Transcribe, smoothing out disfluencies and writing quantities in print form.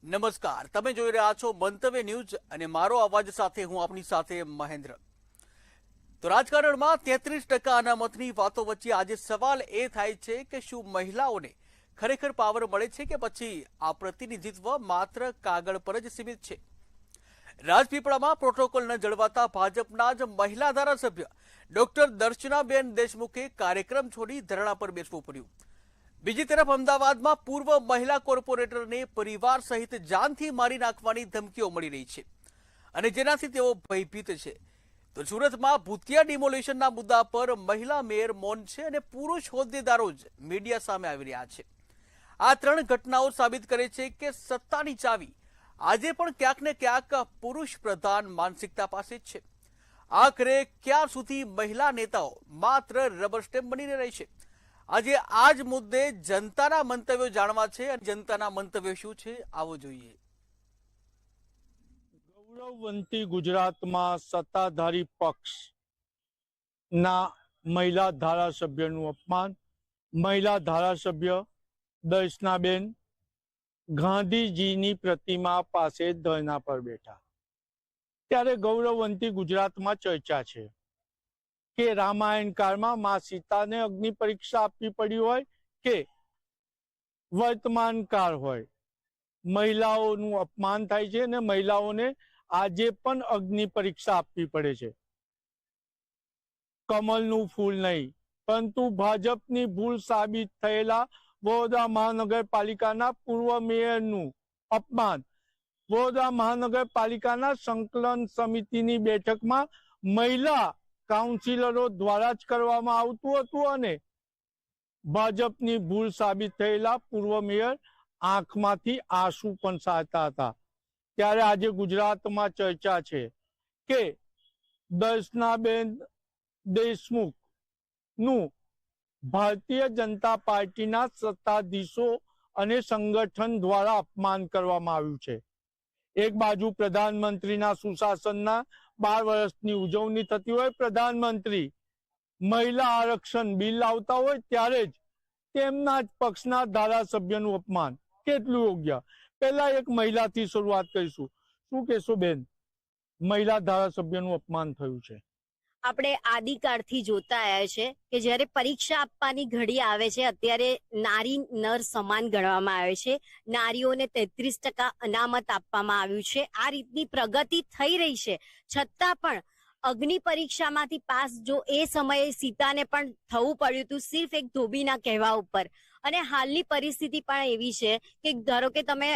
નમસ્કાર, તમે જોઈ રહ્યા છો મંતવ્ય ન્યૂઝ અને મારો અવાજ સાથે હું આપની સાથે મહેન્દ્ર. તો રાજકારણમાં 33% અનામતની વાતો વચ્ચે આજે સવાલ એ થાય છે કે શું મહિલાઓને ખરેખર પાવર મળે છે કે પછી આ પ્રતિનિધિત્વ માત્ર કાગળ પર જ સીમિત છે. રાજપીપળામાં પ્રોટોકોલ ન જળવાતા ભાજપના જ મહિલા ધારાસભ્ય ડોક્ટર દર્શનાબેન દેશમુખે કાર્યક્રમ છોડી ધરણા પર બેસવું પડ્યું. બીજી તરફ અમદાવાદમાં પૂર્વ મહિલા કોર્પોરેટરને પરિવાર સહિત જાનથી મારી નાખવાની ધમકીઓ મળી રહી છે અને જેનાથી તેઓ ભયભીત છે. તો સુરતમાં ભૂતિયા ડિમોલેશનના મુદ્દા પર મહિલા મેયર મૌન છે અને પુરુષ હોદ્દેદારો જ મીડિયા સામે આવી રહ્યા છે. આ ત્રણ ઘટનાઓ સાબિત કરે છે કે સત્તાની ચાવી આજે પણ ક્યાંક ને ક્યાંક પુરુષ પ્રધાન માનસિકતા પાસે જ છે. આખરે ક્યાં સુધી મહિલા નેતાઓ માત્ર રબર સ્ટેમ્પ બનીને રહેશે? આજે આ જ મુદ્દે જનતાના મંતવ્યો જાણવા છે અને જનતાના મંતવ્યો શું છે આવો જોઈએ. ગૌરવવંતી ગુજરાતમાં સત્તાધારી પક્ષના મહિલા ધારાસભ્યનું અપમાન. મહિલા ધારાસભ્ય દર્શનાબેન ગાંધીજીની પ્રતિમા પાસે ધરણા પર બેઠા. ત્યારે ગૌરવવંતી ગુજરાતમાં ચર્ચા છે કે રામાયણ કાળમાં મા સીતાને અગ્નિ પરીક્ષા આપવી પડી હોય કે વર્તમાન કાળ હોય. મહિલાઓનું અપમાન થાય છે અને મહિલાઓને આજે પણ અગ્નિ પરીક્ષા આપવી પડે છે. કમલનું ફૂલ નહીં, પરંતુ ભાજપની ભૂલ સાબિત થયેલા વડોદરા મહાનગરપાલિકાના પૂર્વ મેયરનું અપમાન. વડોદરા મહાનગરપાલિકાના સંકલન સમિતિની બેઠકમાં મહિલા કાઉન્સિલરો દ્વારા જ કરવામાં આવતું હતું અને ભાજપની ભૂલ સાબિત થયેલા પૂર્વ મેયર આંખમાંથી આંસુ પણ સારતા હતા. ત્યારે આજે ગુજરાતમાં ચર્ચા છે કે દર્શનાબેન દેશમુખનું ભારતીય જનતા પાર્ટીના સત્તાધીશો અને સંગઠન દ્વારા અપમાન કરવામાં આવ્યું છે. એક બાજુ પ્રધાનમંત્રીના સુશાસનના 12 વર્ષની ઉજવણી થતી હોય, પ્રધાનમંત્રી મહિલા આરક્ષણ બિલ લાવતા હોય ત્યારે જ તેમના જ પક્ષના ધારાસભ્યનું અપમાન. કેટલું યોગ્ય? પહેલા એક મહિલાથી શરૂઆત કરીશું. શું કહેશો બેન, મહિલા ધારાસભ્યનું અપમાન થયું છે? આપણે આદિકાળથી જોતા આવ્યા છે કે જ્યારે પરીક્ષા આપવાની ઘડી આવે છે અત્યારે નારી નર સમાન ગણવામાં આવે છે. નારીઓને 33% અનામત આપવામાં આવ્યું છે. આ રીતની પ્રગતિ થઈ રહી છે છતાં પણ અગ્નિ પરીક્ષામાંથી પાસ જો એ સમયે સીતાને પણ થવું પડ્યું હતું સિર્ફ એક ધોબીના કહેવા ઉપર. અને હાલની પરિસ્થિતિ પણ એવી છે કે ધારો કે તમે